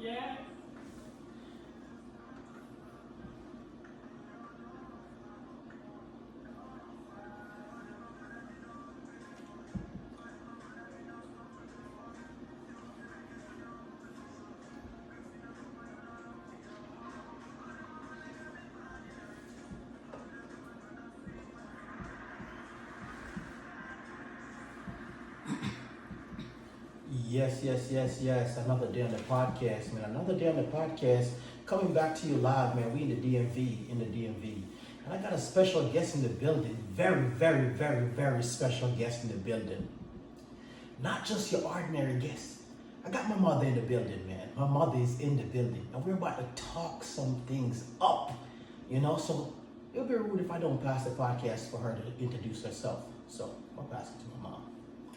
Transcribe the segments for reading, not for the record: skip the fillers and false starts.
Yeah. Yes. Another day on the podcast, man. Another day on the podcast. Coming back to you live, man. We in the DMV. And I got a special guest in the building. Very special guest in the building. Not just your ordinary guest. I got my mother in the building, man. My mother is in the building. And we're about to talk some things up. So it'll be rude if I don't pass the podcast for her to introduce herself. So I'll pass it to my mom.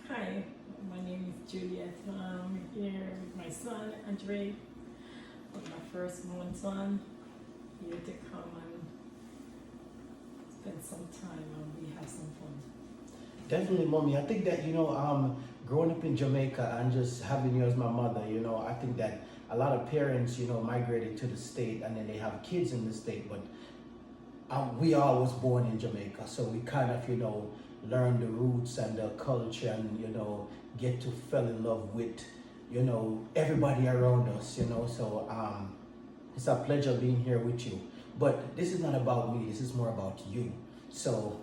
Hi, my name is Juliet. I'm here with my son, Andre, with my firstborn son, here to come and spend some time and we have some fun. Definitely, mommy. I think that growing up in Jamaica and just having you as my mother, I think that a lot of parents, migrated to the state and then they have kids in the state. But we all was born in Jamaica, so we kind of, learn the roots and the culture and get to fall in love with, everybody around us. So it's a pleasure being here with you. But this is not about me. This is more about you. So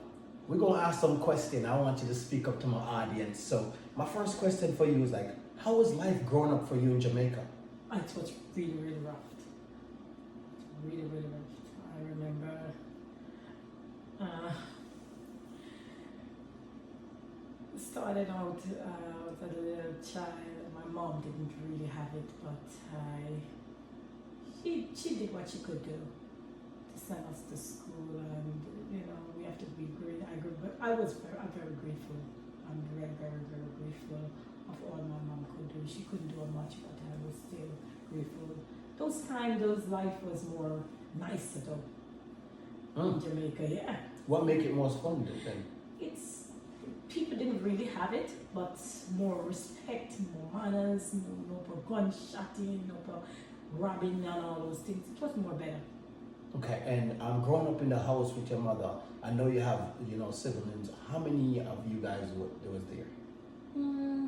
we're gonna ask some questions. I want you to speak up to my audience. So my first question for you is like, how was life growing up for you in Jamaica? It was really rough. Really rough. I remember started out as a little child. My mom didn't really have it, but she did what she could do to send us to school, and we have to be great. I'm very grateful. I'm very grateful of all my mom could do. She couldn't do much, but I was still grateful. Those life was more nicer though in Jamaica. Yeah. What make it more fun then? It's people didn't really have it, but more respect, more manners, no gunshotting, no robbing, and all those things. It was more better. Okay, and growing up in the house with your mother, I know you have, siblings. How many of you guys was there?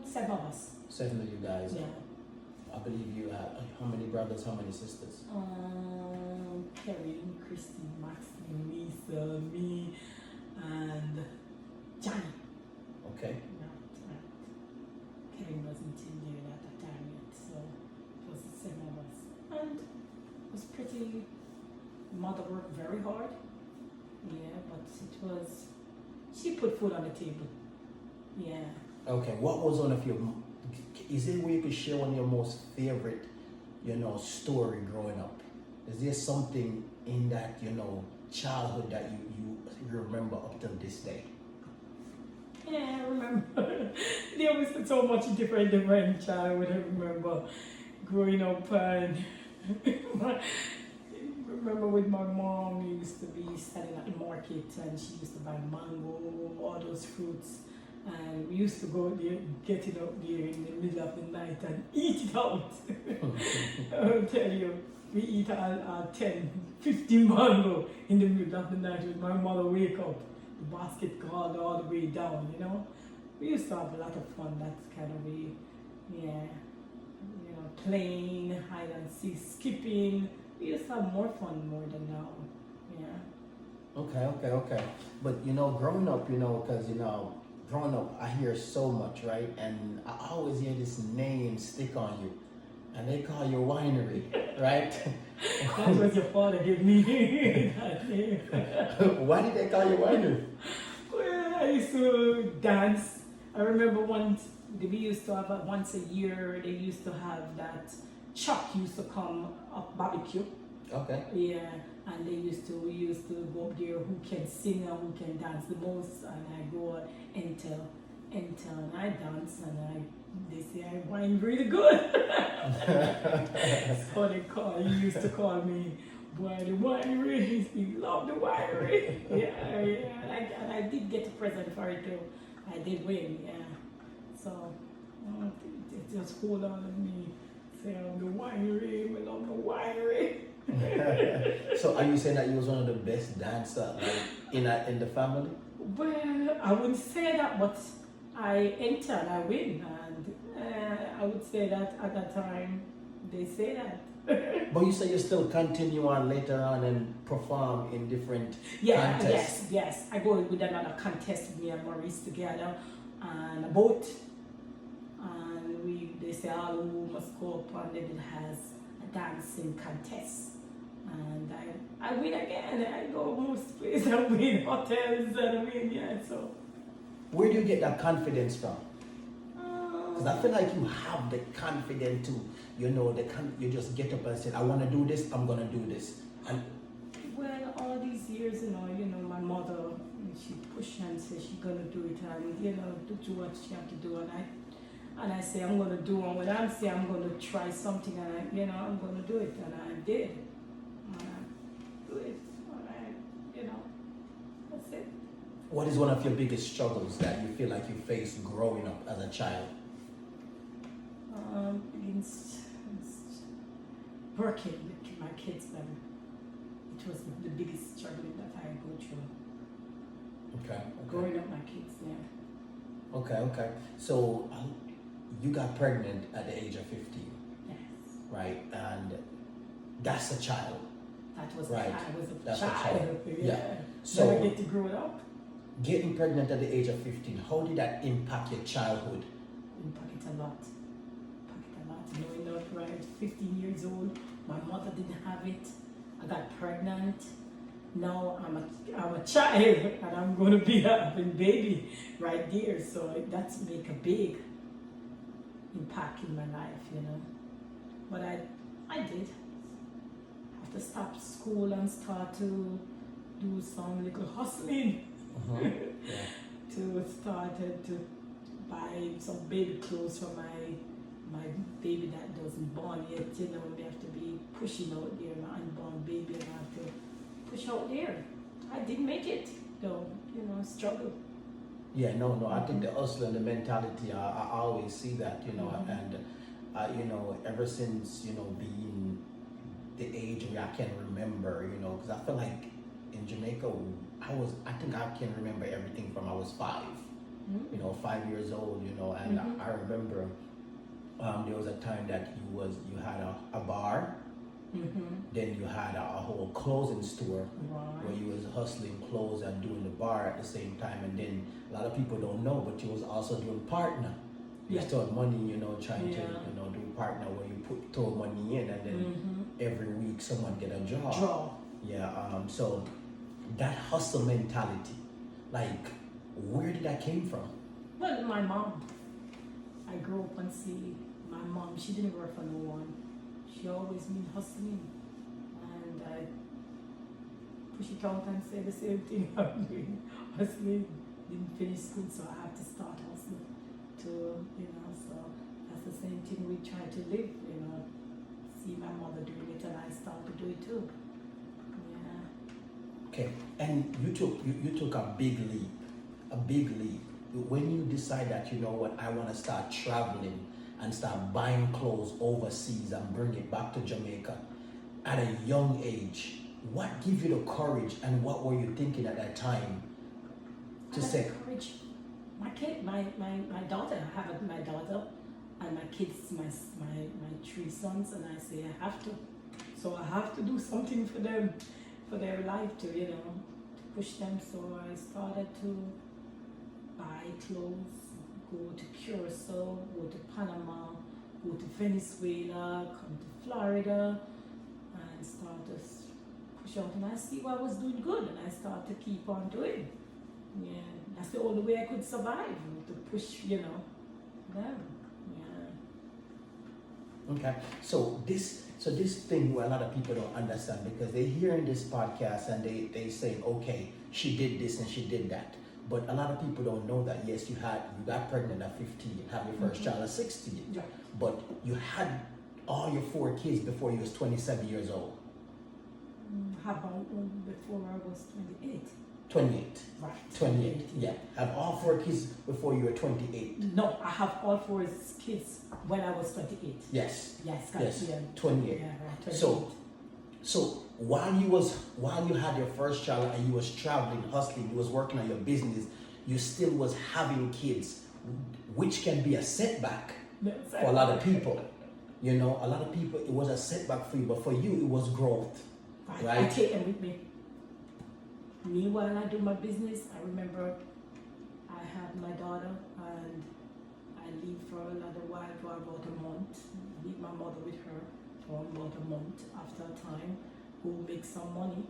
7 of us. 7 of you guys. Yeah. I believe you had how many brothers, how many sisters? Kevin, Christy, Maxine, Lisa, me, and Johnny. Okay. Right. Kevin wasn't in there at the time yet, so it was the 7 of us. And it was pretty. Mother worked very hard. Yeah, but she put food on the table. Yeah. Okay, what was one of your, is there a way you could share one of your most favorite, story growing up? Is there something in that, childhood that you remember up till this day? Yeah, I remember. There was so much different childhood. I remember growing up and remember with my mom, we used to be standing at the market and she used to buy mango, all those fruits. And we used to go there, get it out there in the middle of the night and eat it out. I'll tell you, we eat 10, 15 mango in the middle of the night when my mother wake up. The basket called all the way down, We used to have a lot of fun, that kind of way. Yeah. Playing, hide and seek, skipping. We used to have more fun more than now. Yeah. Okay. But, growing up, because, growing up, I hear so much, right? And I always hear this name stick on you. And they call you Winery, right? That was your father gave me that name. Why did they call you Winery? Well, I used to dance. I remember once, we used to have once a year, they used to have that Chuck used to come up barbecue. Okay. Yeah, and we used to go up there who can sing and who can dance the most, and I go enter and I dance and they say I whine really good. So he used to call me boy the winery. He loved the winery. Yeah, and I did get a present for it too. I did win, yeah. So it just hold on to me. Say I'm the winery, So are you saying that you was one of the best dancer like in the family? Well, I wouldn't say that, but I enter and I win, and I would say that at that time they say that. But you say you still continue on later on and perform in different Yeah, contests. yes. I go with another contest with me and Maurice together and a boat. And they say all who must go up and then it has a dancing contest. And I win again. I go most places, I win hotels and I win, yeah, so. Where do you get that confidence from? Because I feel like you have the confidence to, you just get up and say, I want to do this, I'm going to do this. And Well, all these years, my mother, she pushed and said she's gonna do it, and do what she have to do, and I say I'm gonna do, and when I say I'm gonna try something, and I'm gonna do it, and I did, and I do it, and that's it. what is one of your biggest struggles that you feel like you faced growing up as a child? Against working with my kids, but it was the biggest struggle that I go through. Okay. Growing up my kids, yeah. Okay. So you got pregnant at the age of 15, Yes. right? And that's a child. That was Right. I was a That's a child. child. Yeah. Yeah. So So- I get to grow it up. Getting pregnant at the age of 15, how did that impact your childhood? Impact it a lot. Growing up, right, 15 years old, my mother didn't have it. I got pregnant. Now I'm a child and I'm going to be having baby right there. So that's make a big impact in my life, But I did. Have to stop school and start to do some little hustling. Yeah. To start to buy some baby clothes for my baby that doesn't born yet, we have to be pushing out there, my unborn baby, and I have to push out there. I didn't make it though, struggle. Yeah, no. I think the hustle and the mentality, I always see that, and ever since, being the age where I can remember, because I feel like in Jamaica, I think I can remember everything from I was 5, 5 years old, and I remember there was a time that you had a bar, then you had a whole clothing store where you was hustling clothes and doing the bar at the same time, and then a lot of people don't know, but you was also doing partner. You stored money, trying to do partner where you throw money in, and then every week someone get a job. Yeah. So that hustle mentality, like, where did that came from? Well, my mom. I grew up and see my mom. She didn't work for no one. She always been hustling, and I push it out and say the same thing. I'm doing hustling. Didn't finish school, so I have to start hustling. So that's the same thing we try to live. See my mother doing it, and I start to do it too. Yeah. Okay, and you took a big leap. When you decide that, I want to start traveling and start buying clothes overseas and bring it back to Jamaica at a young age, what gave you the courage, and what were you thinking at that time to say? Courage. My kid, my daughter, I have my daughter and my kids, my 3 sons, and I say I have to. So I have to do something for them, for their life to push them. So I started to buy clothes, go to Curacao, go to Panama, go to Venezuela, come to Florida, and start to push out. And I see what I was doing good, and I start to keep on doing. Yeah, that's the only way I could survive, to push, them. Yeah. Okay, so this thing where a lot of people don't understand, because they hear in this podcast and they say, okay, she did this and she did that. But a lot of people don't know that, yes, you got pregnant at 15, have your first child at 16. Yeah. But you had all your 4 kids before you was 27 years old. How about before I was 28? 28. Right. 28, yeah. Have all 4 kids before you were 28. No, I have all 4 kids when I was 28. Yes. Yes, Yes. yeah. 28. Yeah, right. 28. So while you had your first child and you was traveling, hustling, you was working on your business, you still was having kids, which can be a setback for a lot of people. You know, a lot of people it was a setback for you, but for you it was growth, I right? take them with me. Me while I do my business, I remember I have my daughter and I leave for a little while for about a month. Leave my mother with her for about a month. After a time, go make some money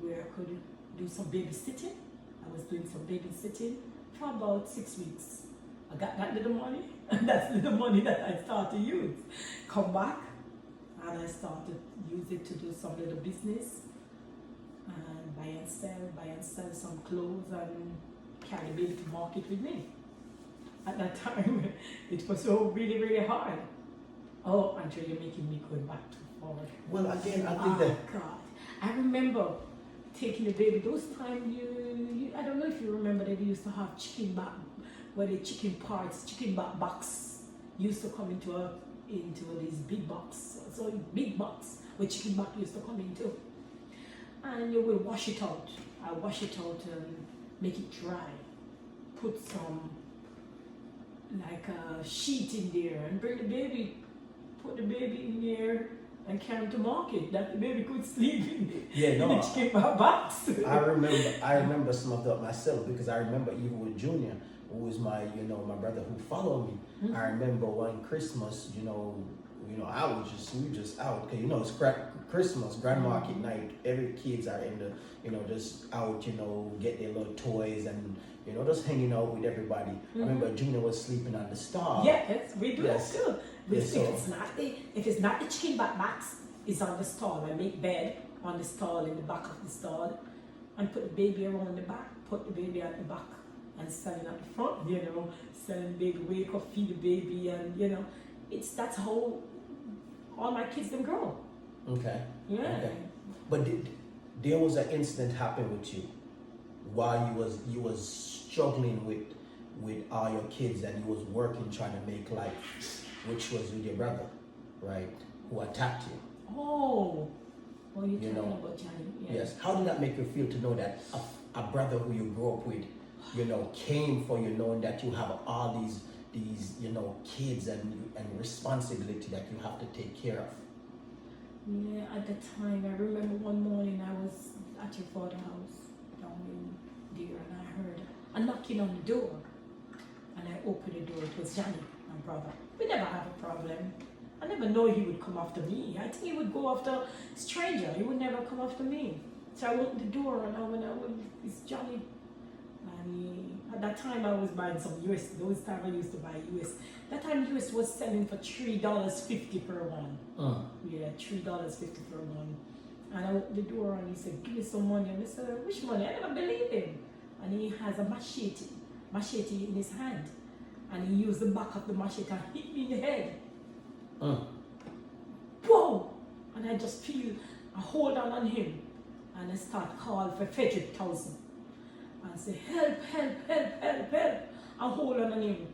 where I could do some babysitting. I was doing some babysitting for about 6 weeks. I got that little money, and that's little money that I started to use. Come back, and I started to use it to do some little business and buy and sell some clothes and carry the baby to market with me. At that time, it was so really, really hard. Oh, Andrea, you're making me go back too forward. Well, again, I think Oh that God, I remember taking the baby. Those times, I don't know if you remember that they used to have chicken back, where the chicken parts, chicken back box used to come into these big box, so big box where chicken back used to come into, and you will wash it out. I wash it out and make it dry. Put some like a sheet in there and bring the baby. Put the baby in there and carry him to market. That the baby could sleep in the chicken box. I remember some of that myself because I remember even with Junior, who was my brother who followed me. Mm-hmm. I remember one Christmas, we were just out because it's Christmas, Grand Market night. Every kids are in the just out, get their little toys and just hanging out with everybody. Mm-hmm. I remember Junior was sleeping on the stall. Yes, we do that too. Yes, If it's not the chicken back box, it's on the stall. I make bed on the stall in the back of the stall and put the baby around the back, put the baby at the back and selling at the front, selling baby wake up, feed the baby and that's how all my kids them grow. Okay. Yeah. Okay. But there was an incident happened with you while you was struggling with all your kids and you was working trying to make life, which was with your brother, right? Who attacked you. Oh, well, you're talking about Johnny. Yeah. Yes. How did that make you feel to know that a brother who you grew up with, came for you, knowing that you have all these kids and responsibility that you have to take care of? Yeah, at the time, I remember one morning I was at your father's house down in there and I heard a knocking on the door. And I opened the door, it was Johnny, my brother. We never had a problem. I never know he would come after me. I think he would go after a stranger. He would never come after me. So I opened the door and I went, it's Johnny. And at that time I was buying some US. Those times I used to buy US. That time US was selling for $3.50 per one. Yeah, $3.50 per one. And I opened the door and he said, give me some money. And I said, which money? I never believed him. And he has a machete in his hand. And he used the back of the machete and hit me in the head. Whoa! And I just feel a hold on him. And I start calling for Frederick Towson. And say, help. I hold on him.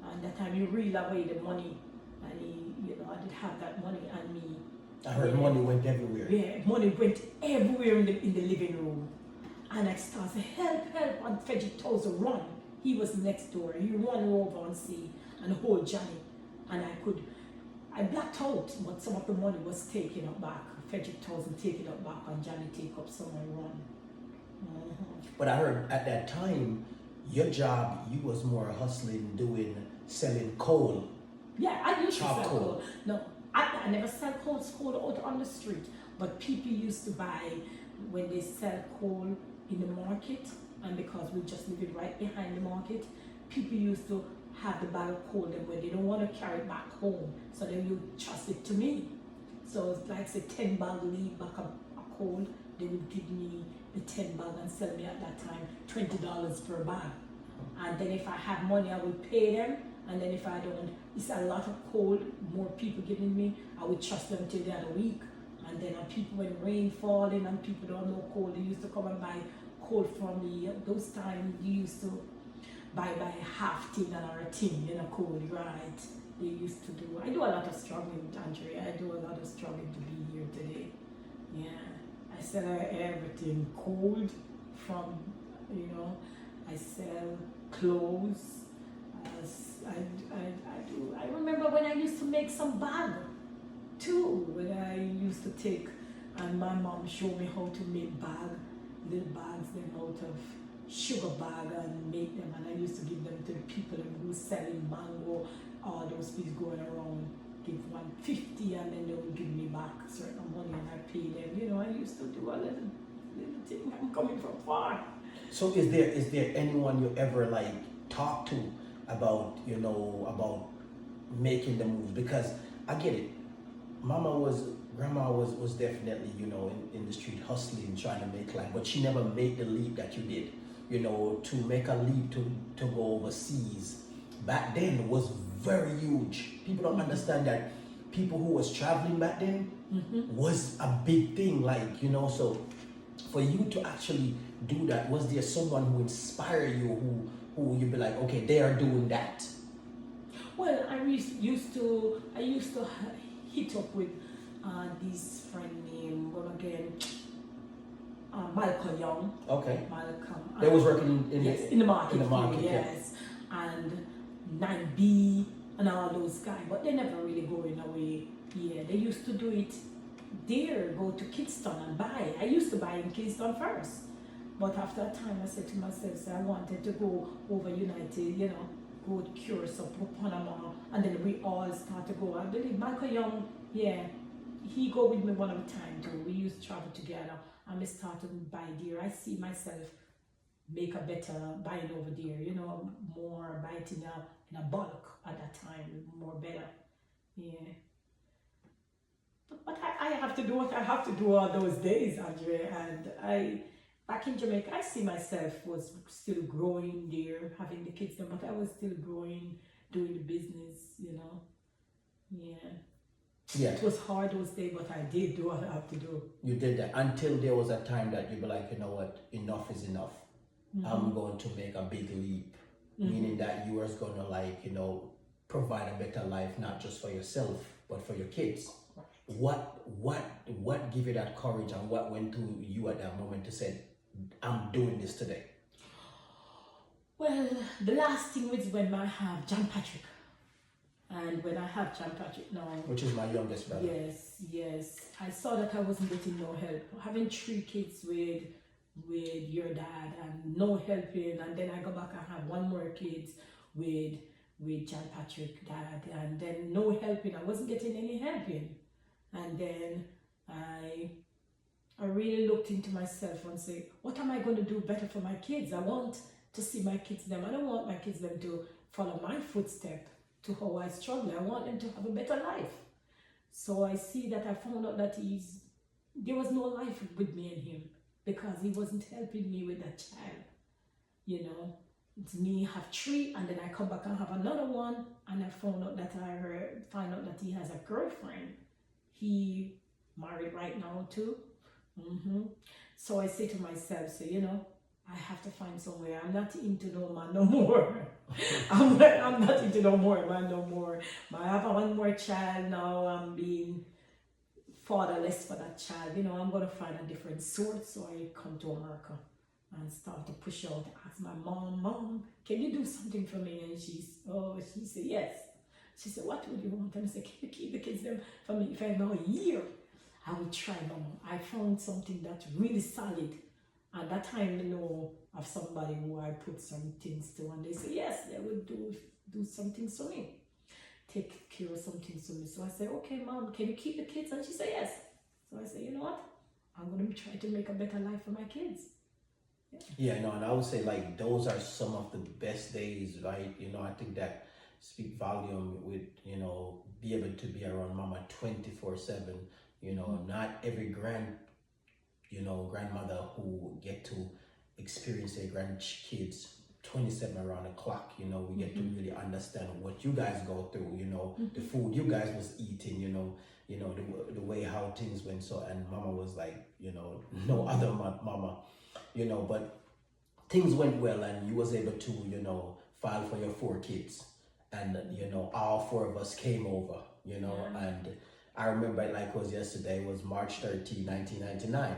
And that time he reeled away the money. And I did have that money on me. I heard money went everywhere. Yeah, money went everywhere in the living room. And I started saying, help. And Frederick Towson run. He was next door. He ran over and see and hold Johnny. And I blacked out, but some of the money was taken up back. Frederick Towson take it up back and Johnny take up some and run. But I heard at that time, your job, you was more hustling, selling coal. Yeah, I used to sell Charcoal. coal. No, I never sell coal out on the street. But people used to buy when they sell coal in the market, and because we just live it right behind the market, people used to have the bag of coal them where they don't want to carry it back home, so then you trust it to me. So it's like say 10 bag leave back of coal, they would give me the 10 bag and sell me at that time $20 per bag. And then if I have money, I would pay them. And then if I don't, it's a lot of coal, more people giving me, I would trust them till the other week. And then people, when rain falling and people don't know coal, they used to come and buy coal from me. Those times you used to buy half tin or a tin, coal, right? They used to do. I do a lot of struggling, Andrea. I do a lot of struggling to be here today. Yeah, I sell everything cold from, you know, I sell clothes. I do. I remember when I used to make some bag too, when I used to take, and my mom showed me how to make little bags, them out of sugar bag and make them, and I used to give them to the people who were selling mango, all those people going around, give 150 and then they would give me back certain money and I pay them. You know, I used to do a little thing. I'm coming from far. So is there anyone you ever like talk to about, you know, about making the moves? Because I get it. Grandma was definitely, you know, in the street hustling, trying to make life, but she never made the leap that you did, you know, to make a leap to go overseas. Back then was very huge. People don't understand that people who was traveling back then was a big thing, like, you know, so for you to actually do that, was there someone who inspired you, who you'd be like, okay, they are doing that? Well, I used to hit up with this friend named, well again, Malcolm Young. Okay. Malcolm. They was working Yes, in the market. in the market, here, yes. And 9B and all those guys, but they never really going away. Yeah, they used to do it there, go to Kingston and buy. I used to buy in Kingston first. But after a time, I said to myself, so I wanted to go over United, you know, go to Curacao, Panama, and then we all start to go. I believe Michael Young, yeah, he go with me one of the time too. We used to travel together, and we started to buy there. I see myself make a better buying over there, you know, more buy it in a bulk at that time, more better. Yeah. But I have to do what I have to do all those days, Andrea, and back in Jamaica, I see myself was still growing there, having the kids there, but I was still growing, doing the business, you know. Yeah. Yeah. It was hard those days, but I did do what I have to do. You did that until there was a time that you'd be like, you know what, enough is enough. I'm going to make a big leap, meaning that you was going to, like, you know, provide a better life, not just for yourself, but for your kids. What give you that courage, and what went through you at that moment to say, I'm doing this today? Well, the last thing was when I have John Patrick. And when I have John Patrick now, Which is my youngest brother. Yes. I saw that I wasn't getting no help. Having 3 kids with your dad and no helping, and then I go back and have 1 more kids with John Patrick dad, and then no helping. I wasn't getting any helping. And then I really looked into myself and say, what am I going to do better for my kids? I want to see my kids them. I don't want my kids them to follow my footstep to how I struggle. I want them to have a better life. So I see that I found out that there was no life with me and him, because he wasn't helping me with that child. You know, it's me have 3, and then I come back and have another one, and I find out that he has a girlfriend. He married right now too. So I say to myself, so you know, I have to find somewhere. I'm not into no man no more. I'm not into no more man no more. I have 1 more child now. I'm being fatherless for that child. You know, I'm gonna find a different source. So I come to America and start to push out, ask my mom, can you do something for me? And she said yes. She said, what would you want? And I said, can you keep the kids them for me? If I know a year, I will try, Mama. I found something that's really solid. At that time, you know, of somebody who I put some things to, and they say, yes, they will do some things for me. Take care of some things for me. So I said, okay, Mom, can you keep the kids? And she said, yes. So I said, you know what? I'm going to try to make a better life for my kids. Yeah, no, and I would say, like, those are some of the best days, right? You know, I think that speak volume with, you know, be able to be around Mama 24/7. You know, not every grandmother who get to experience their grandkids 27 around the clock. You know, we get to really understand what you guys go through. You know, the food you guys was eating. You know, the way how things went. So, and Mama was like, you know, no other mama. You know, but things went well, and you was able to, you know, file for your 4 kids, and you know, all 4 of us came over. You know, and I remember it like it was yesterday. It was March 13, 1999.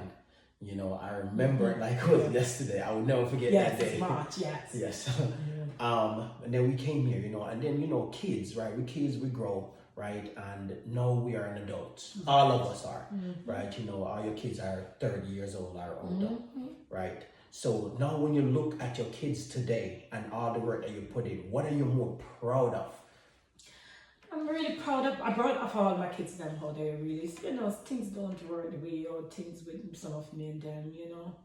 You know, I remember it like it was yesterday. I would never forget Yes, that day. it's March, yes. Yes. Yeah. And then we came here, you know, and then, you know, kids, right? We kids, we grow, right? And now we are an adult. All of us are, right? You know, all your kids are 30 years old or older, right? So now when you look at your kids today and all the work that you put in, what are you more proud of? I'm really proud of, I'm proud of all my kids and how they really, you know, things don't work the way, or things with some of me and them, you know,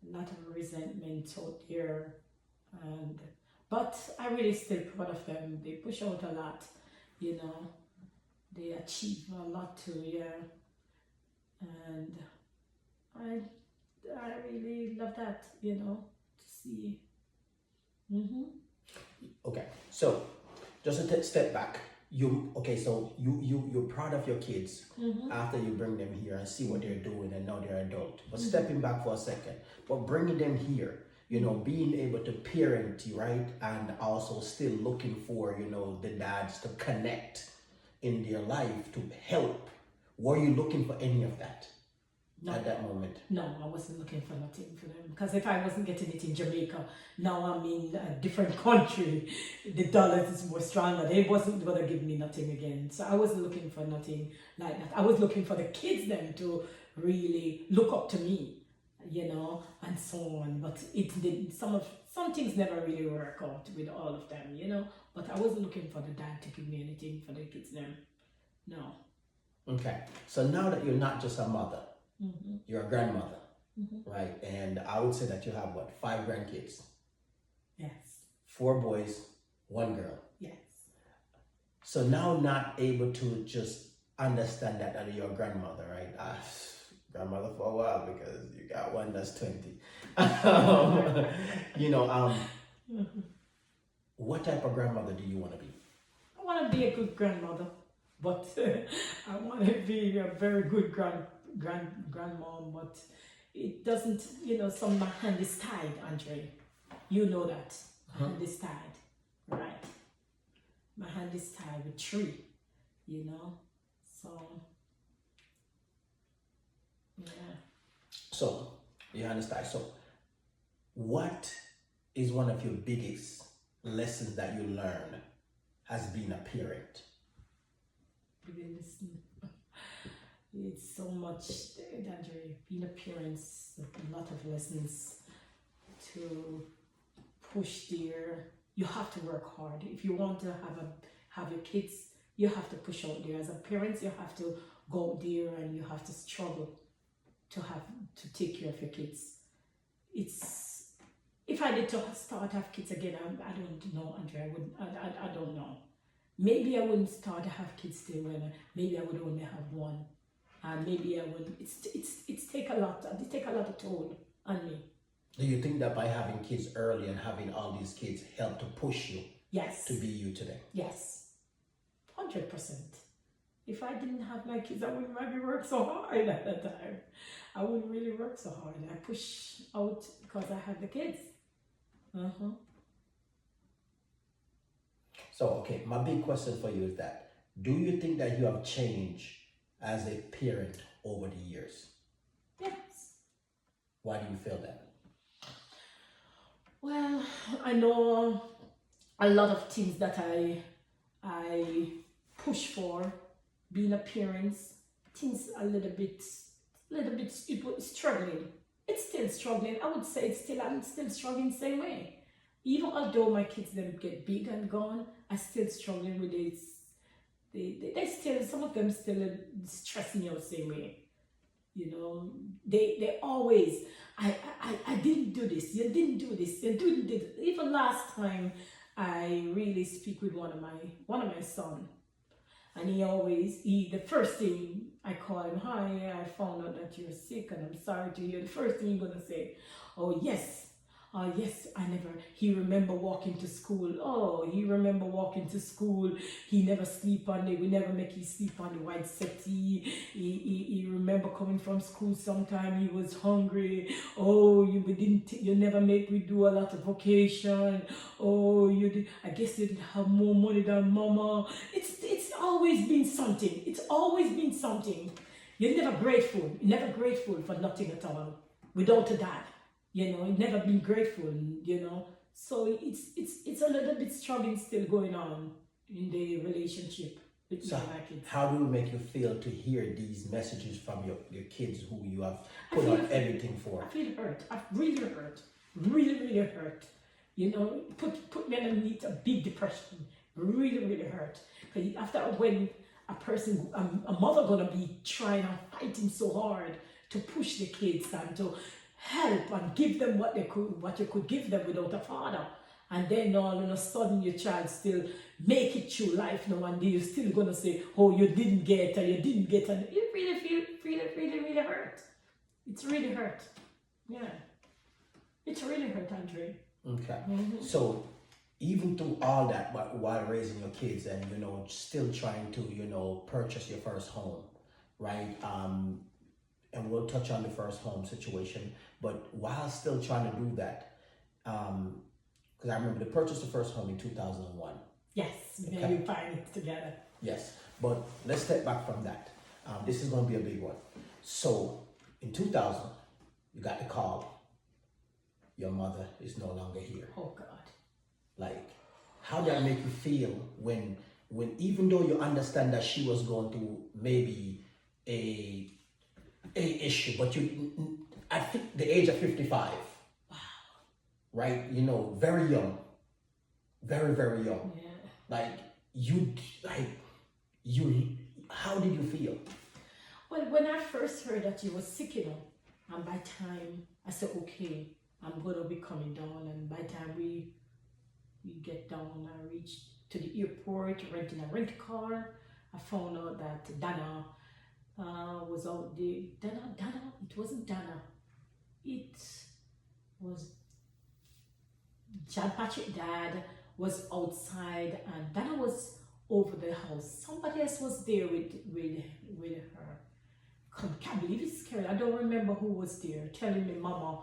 a lot of resentment out there. And, but I really still proud of them. They push out a lot, you know, they achieve a lot too, yeah. And I really love that, you know, to see. Okay, so just a step back. You're proud of your kids after you bring them here and see what they're doing and now they're adult. But stepping back for a second, but bringing them here, you know, being able to parent, right, and also still looking for, you know, the dads to connect in their life to help. Were you looking for any of that at that moment? No, I wasn't looking for nothing for them, because if I wasn't getting it in Jamaica, now I'm in a different country. The dollar is more stronger. They wasn't gonna give me nothing again, so I wasn't looking for nothing like that. I was looking for the kids them to really look up to me, you know, and so on. But it did. Some things never really work out with all of them, you know. But I wasn't looking for the dad to give me anything for the kids them. No. Okay, so now that you're not just a mother, you're a grandmother, right? And I would say that you have what, 5 grandkids? Yes. 4 boys, 1 girl. Yes. So now not able to just understand that you're a grandmother, right? Grandmother for a while because you got one that's 20. You know, what type of grandmother do you want to be? I want to be a good grandmother, but I want to be a very good grandmom. But it doesn't, you know. My hand is tied, Andre. You know that my hand is tied, right? My hand is tied with 3, you know. So yeah. So you understand. So what is one of your biggest lessons that you learned as being a parent? It's so much, Andre. Being a parent, a lot of lessons to push there. You have to work hard if you want to have your kids. You have to push out there. As a parent, you have to go out there and you have to struggle to take care of your kids. It's, if I did to start have kids again, I don't know, Andre. I don't know. Maybe I wouldn't start to have kids still. Maybe I would only have 1, and maybe I would. It's take a lot. It take a lot of toll on me. Do you think that by having kids early and having all these kids help to push you? Yes. To be you today? Yes, 100%. If I didn't have my kids, I wouldn't maybe work so hard at that time. I wouldn't really work so hard. I push out because I had the kids. So, okay, my big question for you is that, do you think that you have changed as a parent over the years? Yes. Why do you feel that? Well, I know a lot of things that I push for, being a parent, things a little bit, it was struggling. It's still struggling. I would say I'm still struggling the same way. Even although my kids then get big and gone, I still struggling with it. They still, some of them still stress me out the same way. You know, they always, I didn't do this, you didn't do this, you didn't do this. Even last time I really speak with one of my son, and the first thing I call him, hi, I found out that you're sick and I'm sorry to hear. The first thing he's gonna say, oh yes, Yes, he remember walking to school. Oh, he remember walking to school. He never sleep on we never make him sleep on the white settee. He remember coming from school sometime, he was hungry. Oh, you never make we do a lot of vacation. Oh, I guess you didn't have more money than mama. It's always been something. It's always been something. You're never grateful for nothing at all. Without a dad. Never been grateful. So it's a little bit struggling still going on in the relationship with So my kids. how do it make you feel to hear these messages from your kids who you have put feel on hurt. everything for? I feel hurt. I really hurt. Really hurt. Put me underneath a big depression. Really hurt. 'Cause after when a mother gonna be trying and fighting so hard to push the kids and to help and give them what you could give them without a father, and then all of a sudden your child still make it through life now, and you're still gonna say, oh, you didn't get, and it really really hurt. It's really hurt. Yeah, it's really hurt, Andre. Okay. So even through all that, but while raising your kids and still trying to purchase your first home, right? And we'll touch on the first home situation, but while still trying to do that, because I remember they purchased the first home in 2001. Yes, Okay. we find it together. Yes, but let's step back from that. This is going to be a big one. So in 2000, you got the call. Your mother is no longer here. Oh God. Like, how did that make you feel when even though you understand that she was going through maybe a issue, but you at the age of 55, Wow. right? Very young, very young. Yeah. Like how did you feel? Well, when I first heard that you were sick, and by time I said, okay, I'm gonna be coming down, and by time we get down, I reached to the airport, renting a rent car. I found out that Dana was out there. Dana, it wasn't Dana. It was John Patrick dad was outside, and Dana was over the house. Somebody else was there with her. Can't believe it's scary. I don't remember who was there telling me, Mama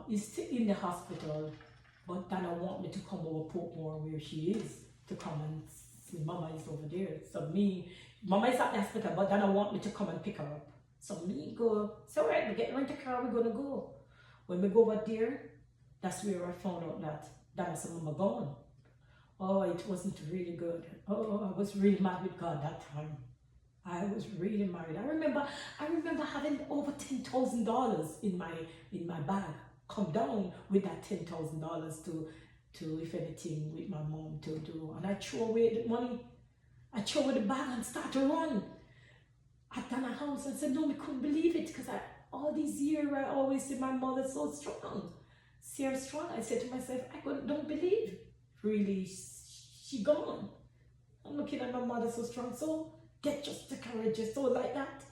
is still in the hospital, but Dana want me to come over Portmore where she is to come and see Mama is over there. So Mama is at the hospital, but Dana want me to come and pick her up. So me go, so alright, we get rent a car, we're gonna go. When we go over there, that's where I found out that Dana said, Mama gone. Oh, it wasn't really good. Oh, I was really mad with God that time. I was really married. I remember having over $10,000 in my bag. Come down with that $10,000 to if anything with my mom to do, and I throw away the money. I throw away the bag and start to run at Dana's house and said, no, I couldn't believe it, because all these years I always see my mother so strong. See her strong. I said to myself, don't believe really she gone. I'm looking at my mother so strong. So get just the courage, so like that.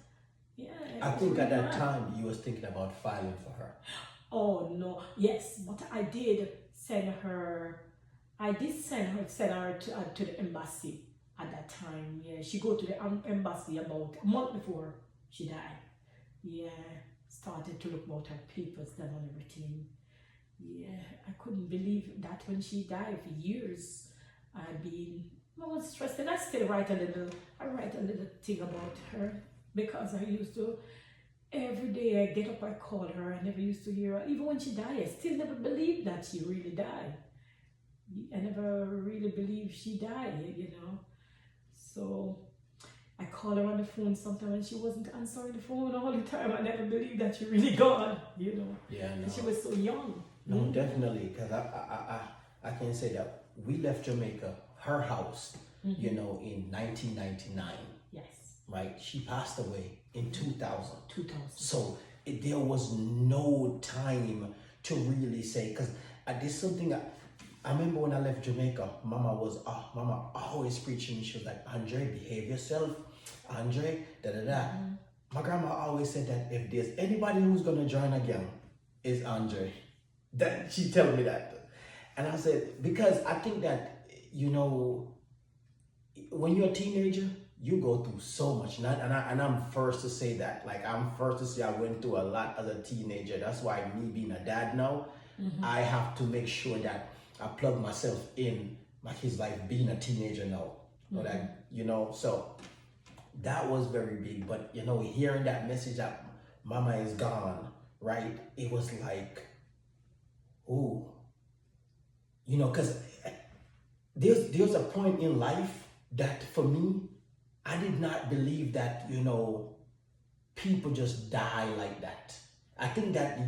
Yeah. I think at that time you was thinking about filing for her. Oh no, yes, but I did send her to the embassy at that time. Yeah, she go to the embassy about a month before she died. Yeah, started to look about her papers then and everything. Yeah, I couldn't believe that when she died for years. I was stressed, and I still write a little thing about her, because I used to, every day I get up, I call her. I never used to hear her. Even when she died, I still never believed that she really died. I never really believed she died, So I call her on the phone sometimes, and she wasn't answering the phone all the time. I never believed that she really gone, Yeah, no. And she was so young. No, definitely, because I can say that we left Jamaica, her house, in 1999. Yes. Right? She passed away in 2000. 2000. So there was no time to really say, because there's something I remember when I left Jamaica, Mama always preaching. She was like, Andre, behave yourself. Andre, da-da-da. My grandma always said that if there's anybody who's going to join a gang, is Andre. That she tell me that. And I said, because I think that, you know, when you're a teenager, you go through so much. And I'm first to say that. Like, I'm first to say I went through a lot as a teenager. That's why me being a dad now, I have to make sure that I plug myself in my kid's life being a teenager now. But so that was very big. But, you know, hearing that message that mama is gone, right? It was like, ooh, you know, because there's a point in life that for me, I did not believe that, you know, people just die like that. I think that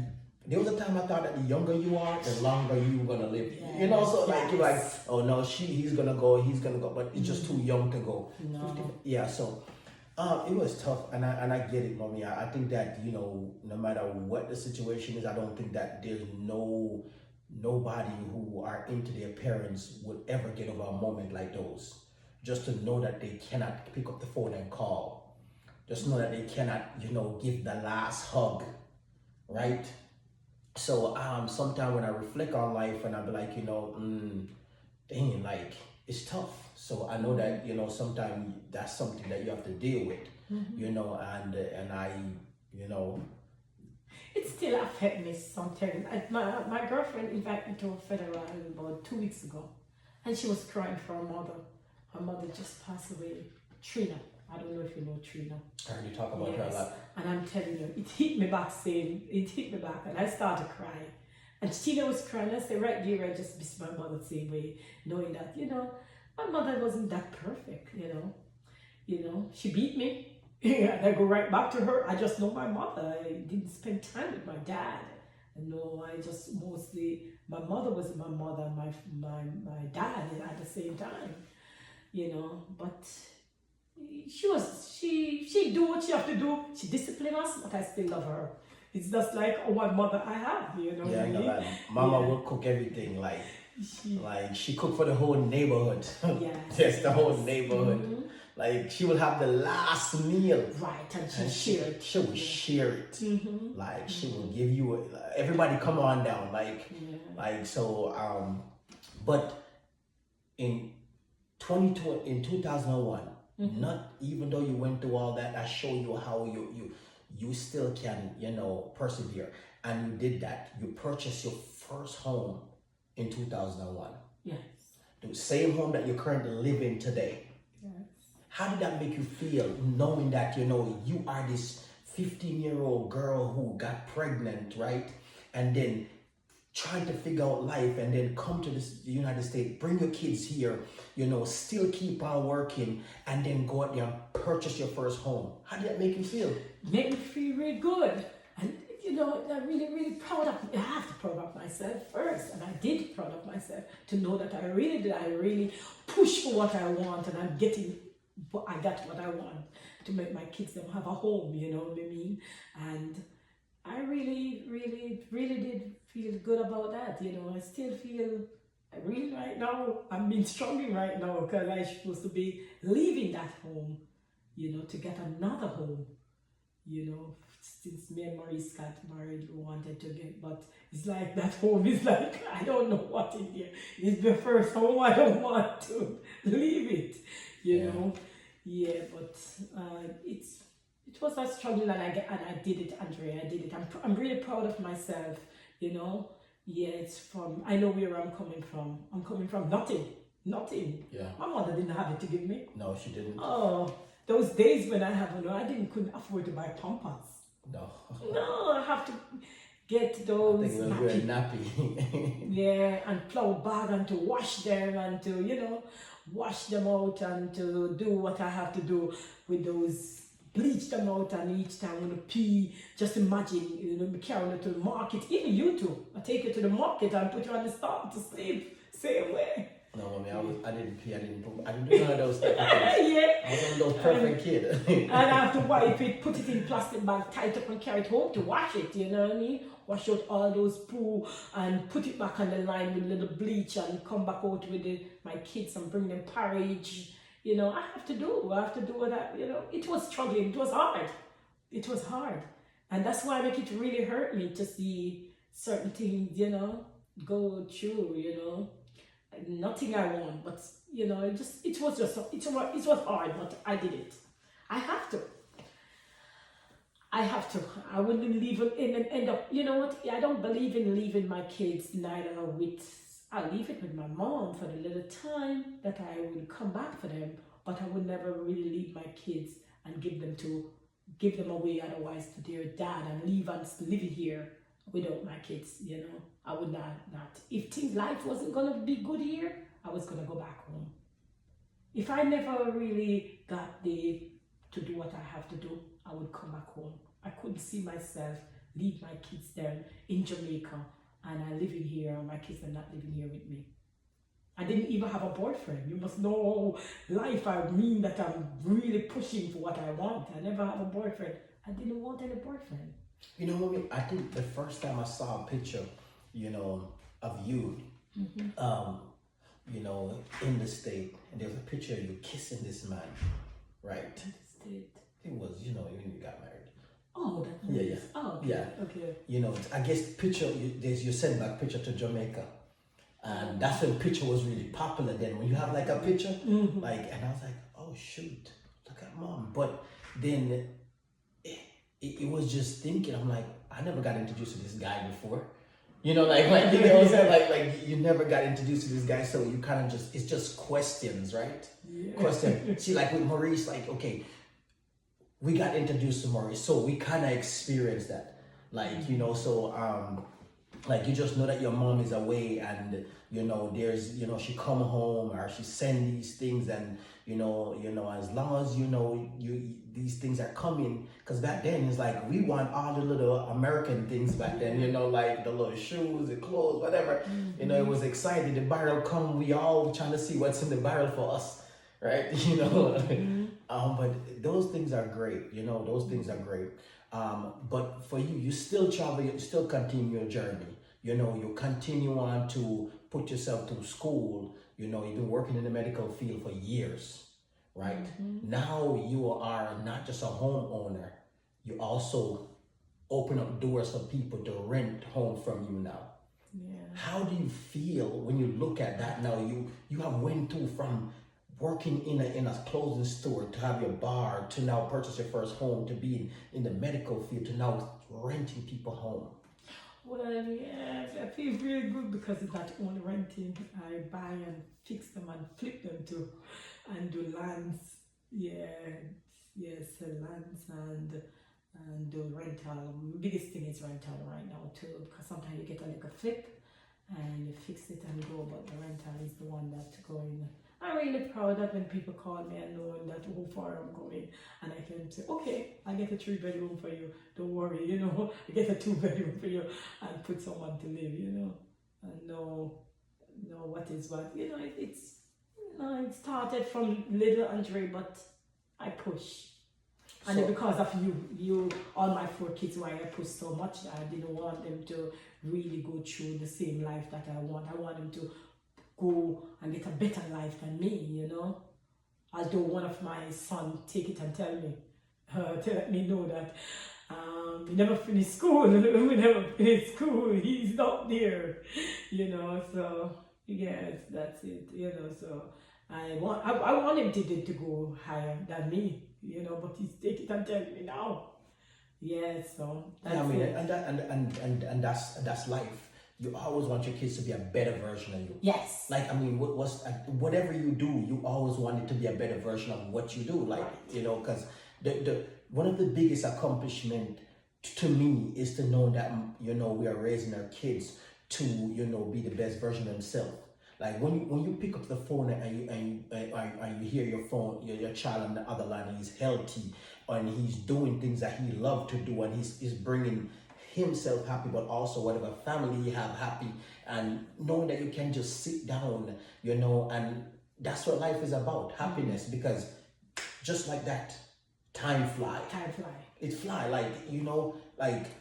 there was a time I thought that the younger you are, the longer you were gonna live. Yes, You know, so like yes. you're like, oh no, he's gonna go, but it's just too young to go. No. Yeah, so it was tough, and I get it, mommy. I think that, you know, no matter what the situation is, I don't think that there's nobody who are into their parents would ever get over a moment like those. Just to know that they cannot pick up the phone and call. Just know that they cannot, you know, give the last hug, right? So sometimes when I reflect on life and I be like, you know, dang, like it's tough. So I know that, you know, sometimes that's something that you have to deal with, you know, and I, you know. It still affects me sometimes. My girlfriend invited me to a funeral about 2 weeks ago, and she was crying for her mother. Her mother just passed away, Trina. I don't know if you know Trina. I heard you talk about her a lot. And I'm telling you, it hit me back, and I started crying. And Tina was crying. I said, right there, I just missed my mother the same way, knowing that, you know, my mother wasn't that perfect, you know. You know, she beat me. And I go right back to her. I just know my mother. I didn't spend time with my dad. No, I just mostly, my mother was my mother, my dad at the same time, you know, but she do what she have to do. She discipline us, but I still love her. It's just like one mother I have, you know. Yeah, I know that. Mama will cook everything, like she cooked for the whole neighborhood. Yes. Yes, the whole neighborhood. Like she will have the last meal. Right, and she share it. She will share it. Like she will give you everybody come on down. Like so. But in 2001, not even though you went through all that, I show you how you still can, you know, persevere, and you did that. You purchased your first home in 2001. Yes. The same home that you're currently living today. Yes. How did that make you feel, knowing that, you know, you are this 15-year-old girl who got pregnant, right? And then trying to figure out life, and then come to the United States, bring your kids here, you know, still keep on working, and then go out there and purchase your first home. How did that make you feel? Made me feel really good. And, you know, I'm really, really proud of, I have to proud of myself first. And I did proud of myself to know that I really push for what I want, and I'm getting, I got what I want to make my kids them have a home, you know what I mean? And I really did feel good about that, you know. I still feel, really right now, I'm being struggling right now because I'm supposed to be leaving that home, you know, to get another home, you know. Since me and Maurice got married, we wanted to get, but it's like that home is like, I don't know what in here. It's the first home, I don't want to leave it, you know. Yeah, but it was a struggle, and I did it, Andrea. I did it. I'm really proud of myself, you know. Yeah, it's from, I know where I'm coming from. I'm coming from nothing. Yeah. My mother didn't have it to give me. No, she didn't. Oh, couldn't afford to buy Pampers. No. No, I have to get those. I think it was very nappy. Yeah, and plow bag, and to wash them, and to, you know, wash them out, and to do what I have to do with those, bleach them out, and each time when you pee, just imagine, you know, me carrying it to the market, even you too. I take you to the market and put you on the stop to sleep, same way. No, mommy, I didn't pee, I didn't do none of those type of things. Yeah. I was one of those perfect kids. And I have to wipe it, put it in plastic bag, tie it up and carry it home to wash it, you know what I mean? Wash out all those poo and put it back on the line with a little bleach, and come back out with my kids and bring them porridge. You know, I have to do what I, you know. It was struggling, it was hard. And that's why I make it really hurt me to see, certain things, go through, nothing I want, but it was hard, but I did it. I have to. I have to. I wouldn't leave it in and end up. You know what? I don't believe in leaving my kids neither with. I leave it with my mom for the little time that I will come back for them, but I would never really leave my kids and give them away otherwise to their dad and leave and live here without my kids. I would not. If life wasn't gonna be good here, I was gonna go back home. If I never really got to do what I have to do, I would come back home. I couldn't see myself leave my kids there in Jamaica and I living here and my kids are not living here with me. I didn't even have a boyfriend. You must know life. I mean that I'm really pushing for what I want. I never have a boyfriend. I didn't want any boyfriend. You know, Mommy, I think the first time I saw a picture, of you, in the state, and there's a picture of you kissing this man, right? It was, when you got married. Oh, that nice. Yeah. Oh, okay. Yeah. Okay. I guess you sent that picture to Jamaica. And that's when picture was really popular then. When you have like a picture, and I was like, oh shoot, look at mom. But then it was just thinking, I'm like, I never got introduced to this guy before. Like you never got introduced to this guy, so you kind of it's just questions, right? Yeah. Question. See, like with Maurice, like, okay, we got introduced to Maurice, so we kind of experienced that. Like, like you just know that your mom is away and there's she come home or she send these things and as long as you these things are coming, because back then it's like we want all the little American things back then, like the little shoes, the clothes, whatever. It was exciting. The barrel come, we all trying to see what's in the barrel for us, right? But those things are great, those things are great. But for you, you still travel, you still continue your journey. You continue on to put yourself through school. You've been working in the medical field for years, right? Now you are not just a homeowner. You also open up doors for people to rent home from you now. Yeah. How do you feel when you look at that now? You have went through from working in a clothing store to have your bar to now purchase your first home to be in the medical field to now renting people home. Well, yeah, I feel really good because it's not only renting. I buy and fix them and flip them too, and do lands. Sell lands and do rental. Biggest thing is rental right now too, because sometimes you get a flip and you fix it and go, but the rental is the one that's going. I'm really proud that when people call me and knowing that how far I'm going, and I can say, okay, I get a 3-bedroom for you. Don't worry, I get a 2-bedroom for you, and put someone to live, and know what is what. It started from little Andre, but I push. And then because of you, all my 4 kids, why I pushed so much, I didn't want them to really go through the same life that I want. I want them to go and get a better life than me, Although one of my sons take it and tell me, to let me know that he never finished school. We never finished school. He's not there, So yes, that's it, So I want him to go higher than me, But he's take it and tell me now. Yes, so that's it. And that's life. You always want your kids to be a better version of you. Yes. Whatever you do, you always want it to be a better version of what you do. Because the one of the biggest accomplishment to me is to know that we are raising our kids to be the best version of themselves. Like when you pick up the phone and you hear your child on the other line, and he's healthy and he's doing things that he loves to do, and he's bringing himself happy, but also whatever family you have happy, and knowing that you can just sit down, and that's what life is about, happiness. Because just like that, time fly. It fly,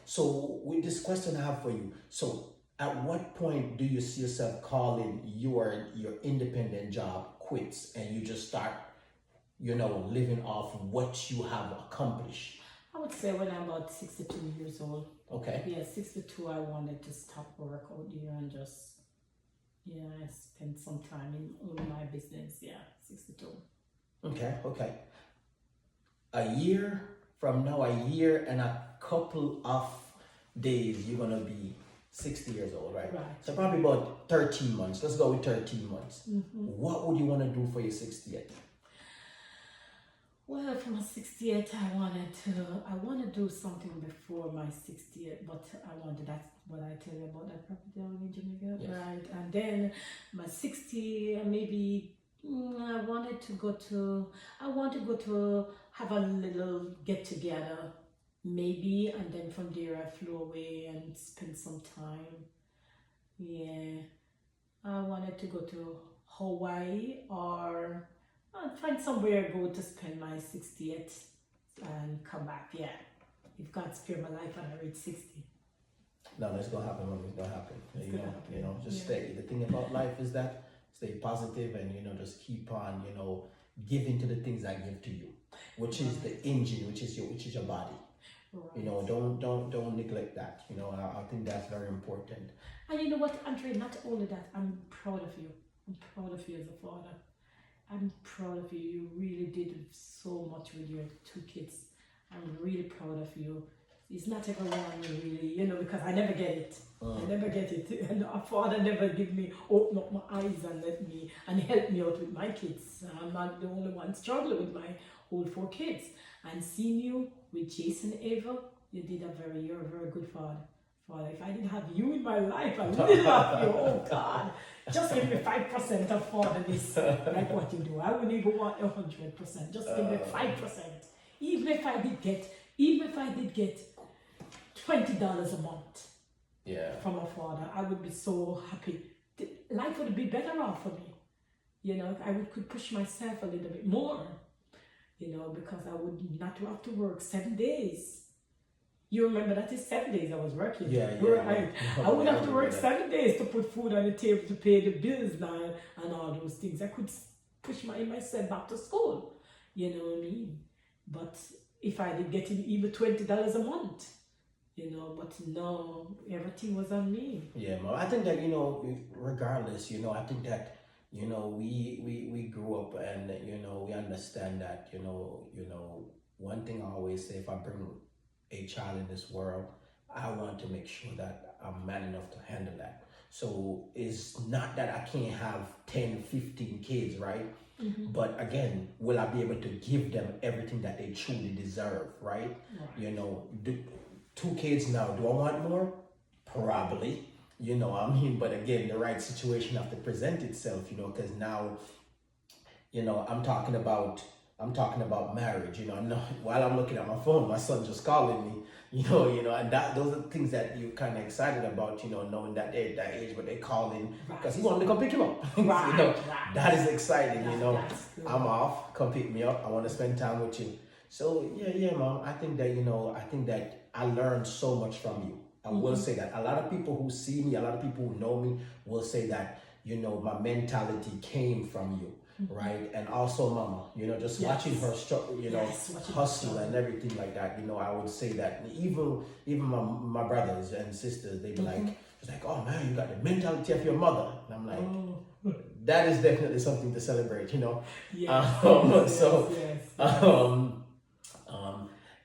so with this question I have for you, so at what point do you see yourself calling your independent job quits and you just start living off what you have accomplished? I would say when I'm about 62 years old. Okay. Yeah, 62, I wanted to stop work out there and just, yeah, spend some time in my business. Yeah, 62. Okay. Okay. A year from now, a year and a couple of days, you're gonna be 60 years old, right? Right. So probably about 13 months. Let's go with 13 months. Mm-hmm. What would you want to do for your 60th? Well, for my 68th, I want to do something before my 60th, but that's what I tell you about that property down in Jamaica, Yes. right? And then my 60, maybe I want to go to have a little get together, maybe, and then from there I flew away and spend some time. Yeah, I wanted to go to Hawaii or I'll find somewhere go to spend my 60th and come back. Yeah, if God spare my life and I reach 60. No, it's gonna happen, Mom. It's gonna happen. It's You gonna know, happen. you know, just Yeah. stay. The thing about life is that stay positive and just keep on, giving to the things I give to you, which is the engine, which is your body. Right. Don't neglect that. I think that's very important. And you know what, Andre, not only that, I'm proud of you. I'm proud of you as a father. I'm proud of you. You really did so much with your two kids. I'm really proud of you. It's not everyone really, because I never get it. I never get it. And a father never give me, open up my eyes and help me out with my kids. I'm not the only one struggling with my whole 4 kids. And seeing you with Jason Ava, you're a very good father. Father, if I didn't have you in my life, I wouldn't have you. Oh God, just give me 5% of fatherliness, like what you do. I wouldn't even want 100%. Just give me 5%. Even if I did get $20 a month, Yeah. from a father, I would be so happy. Life would be better off for me. I could push myself a little bit more. Because I would not have to work 7 days. You remember that is 7 days I was working. Yeah. Right. I wouldn't have to work 7 days to put food on the table to pay the bills now and all those things. I could push myself back to school. You know what I mean? But if I did get even $20 a month, but no, everything was on me. Yeah, Mom. I think that regardless, I think that we grew up and we understand that one thing I always say, if I bring a child in this world, I want to make sure that I'm man enough to handle that. So it's not that I can't have 10, 15 kids, right? Mm-hmm. But again, will I be able to give them everything that they truly deserve, right? Right. 2 kids now, do I want more? Probably, but again, the right situation have to present itself, because now, I'm talking about marriage, while I'm looking at my phone, my son just calling me, and those are things that you're kind of excited about, knowing that they're at that age, but they calling because he wanted to come pick him up. Right. That is exciting, That's good. I'm off, come pick me up, I want to spend time with you. So yeah, Mom, I think that I learned so much from you. I will say that a lot of people who see me, a lot of people who know me will say that, my mentality came from you. Right, and also Mama, just watching her struggle, hustle and everything like that. I would say that even my brothers and sisters, they be like, oh man, you got the mentality of your mother, and I'm like, that is definitely something to celebrate, Yes.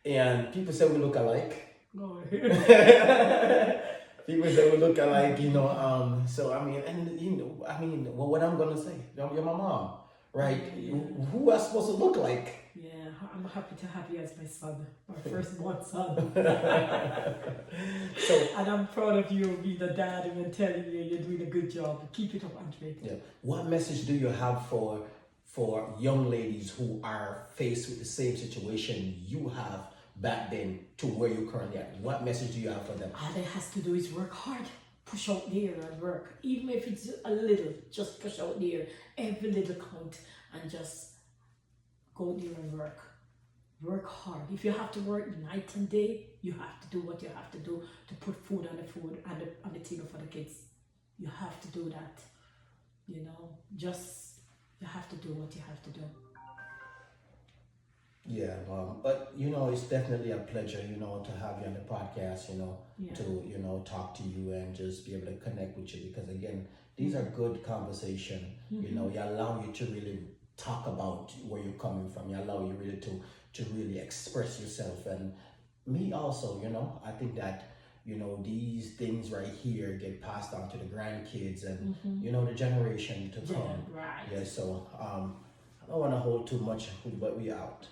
And people say we look alike. Go People say we look alike, So well, what I'm gonna say, you're my mom. Right? Yeah. Who am I supposed to look like? Yeah, I'm happy to have you as my son, my firstborn son. And I'm proud of you being a dad and telling you you're doing a good job. Keep it up, Andre. Yeah. What message do you have for young ladies who are faced with the same situation you have back then to where you currently are? What message do you have for them? All they has to do is work hard. Push out there and work. Even if it's a little, just push out there. Every little count and just go there and work. Work hard. If you have to work night and day, you have to do what you have to do to put food on the table for the kids. You have to do that. You have to do what you have to do. Yeah, but you know, it's definitely a pleasure, you know, to have you on the podcast, you know, Yeah. to, you know, talk to you and just be able to connect with you because again, these are good conversation, you know, you allow you to really talk about where you're coming from. You allow you really to really express yourself and me also, you know, I think that, you know, these things right here get passed on to the grandkids and you know the generation to come. Right. Yeah, so I don't want to hold too much, but we out.